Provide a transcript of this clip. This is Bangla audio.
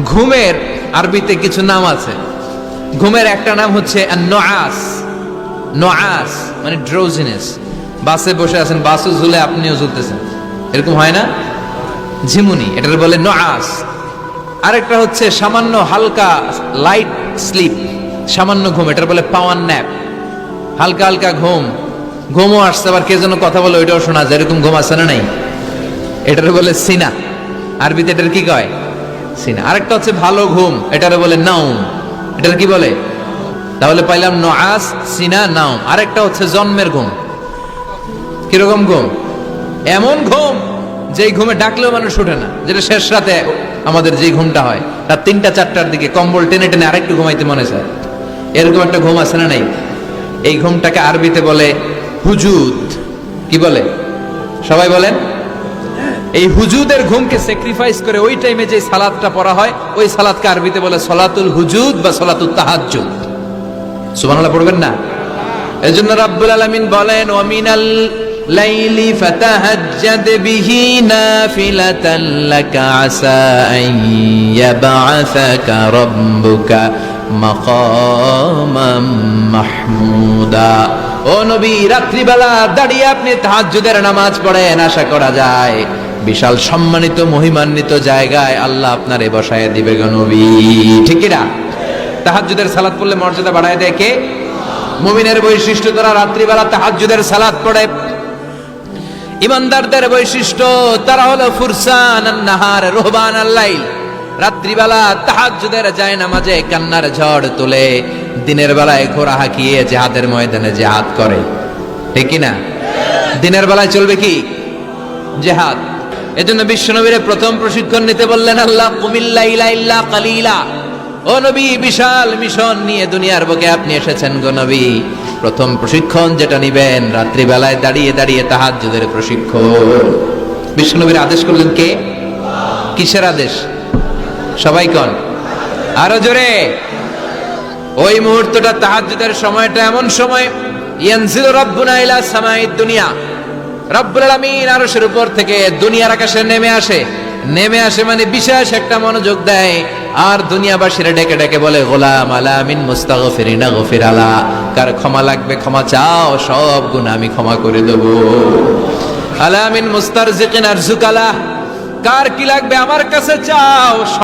ঘুমের আরবিতে কিছু নাম আছে। ঘুমের একটা নাম হচ্ছে নুআস। নুআস মানে ড্রোজিনেস। বাসে বসে আছেন, বাসও ঝুলে আপনিও ঝুলতেছেন, এরকম হয় না? ঝিমুনি, এটার বলে নুআস। আরেকটা হচ্ছে সামান্য হালকা লাইট স্লিপ, সামান্য ঘুম, এটার বলে পাওয়ার ন্যাপ। হালকা হালকা ঘুম, ঘুমও আসছে, আবার কে যেন কথা বলে ওইটাও শোনা যায়, এরকম ঘুম আসছে না নাই? এটার বলে সিনা। আরবিতে এটার কি কয়? সিনা। আরেকটা হচ্ছে ভালো ঘুম, এটার বলে নাউম। এটার কি বলে? তাহলে পাইলাম নুআস, সিনা, নাউম। আরেকটা হচ্ছে জন্মের ঘুম। কিরকম ঘুম? এমন ঘুম যেই ঘুমে ডাকলেও মানুষ ওঠে না, যেটা শেষ রাতে আমাদের যে ঘুমটা হয়, রাত 3টা-4টার দিকে কম্বল টেনে টেনে আরেকটু ঘুমাইতে মনে চায়, এরকম একটা ঘুম আছে না নাই? এই ঘুমটাকে আরবিতে বলে হুজুদ। কি বলে? সবাই বলেন। এই হুজুদের ঘুমকে স্যাক্রিফাইস করে ওই টাইমে যে সালাতটা পড়া হয়, ওই সালাতকে আরবিতে বলে সলাতুল হুজুদ বা সলাতুত তাহাজ্জুদ। সুবহানাল্লাহ পড়বেন না? এজন্য রাব্বুল আলামিন বলেন, ওয়া মিনাল লাইলি ফাতাহাজ্জাদ বিহি নাফিলাতান লাকা আসা আন ইয়াবআসাকা রাব্বুকা মাকামাম মাহমুদা। ও নবী, রাত্রিবেলা দাঁড়িয়ে আপনি তাহাজ্জুদের নামাজ পড়েন, আশা করা যায় বিশাল সম্মানিত মহিমান্বিত জায়গায় আল্লাহ আপনারে বসায় দিবে গো নবী। ঠিক কি না? তাহাজ্জুদের সালাত পড়লে মর্যাদা বাড়ায় দেয় কে? মুমিনের বৈশিষ্ট্য, তারা রাত্রিবেলা তাহাজ্জুদের সালাত পড়ে। ইমানদারদের বৈশিষ্ট্য, তারা হলো ফুরসান আন-নাহার রুহবান আল-লাইল। রাত্রিবেলা তাহাজ্জুদের যায় নামাজে কান্নার ঝড় তোলে, দিনের বেলায় ঘোড়া হাঁকিয়ে জিহাদের ময়দানে জিহাদ করে। ঠিক কি না? দিনের বেলায় চলবে কি? জিহাদ। এজন্য বিশ্বনবীর প্রথম প্রশিক্ষণ নিতে বললেন আল্লাহ, কুমিল লাইলা ইল্লা কালিলা। ও নবী, বিশাল মিশন নিয়ে দুনিয়ার বুকে আপনি এসেছেন গো নবী। প্রথম প্রশিক্ষণ যেটা নিবেন, রাত্রিবেলায় দাঁড়িয়ে দাঁড়িয়ে তাহাজ্জুদের প্রশিক্ষণ। বিশ্বনবীর আদেশ করলেন কে? কিসের আদেশ? সবাই কোন? আরো জোরে। ওই মুহূর্তটা তাহাজ্জুদের সময়টা এমন সময়, ইয়ানজিলু রাব্বুনা ইলা সামাইদ দুনিয়া, রব্বুল আলামিন আরশের উপর থেকে দুনিয়ার আকাশে নেমে আসে। নেমে আসে মানে বিশেষ একটা মনোযোগ দেয়, আর দুনিয়াবাসীরা ডেকে ডেকে বলে, গোলাম আলা মিন মুস্তাগফিরিনা গফির আলা। কার ক্ষমা লাগবে ক্ষমা চাও, সব গুনাহ আমি ক্ষমা করে দেব। আলা মিন মুস্তারজিকিন আরজুকালা, কার কি লাগবে আমার কাছে চাও।